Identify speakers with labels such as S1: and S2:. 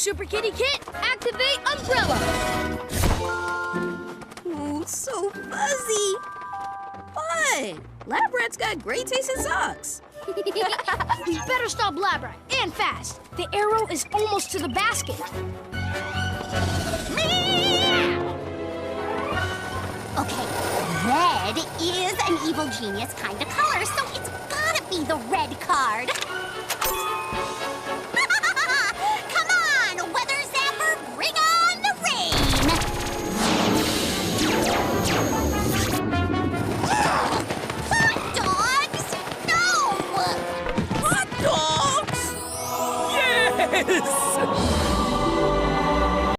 S1: Super Kitty Kit, activate umbrella.
S2: Oh, so fuzzy. But Lab Rat's got great tasting socks.
S1: We better stop Lab Rat, and fast. The arrow is almost to the basket.
S3: Okay, red is an evil genius kind of color, so it's gotta be the red card. Come on, Weather Zapper, bring on the rain! Hot dogs? No!
S2: Hot dogs?
S4: Yes!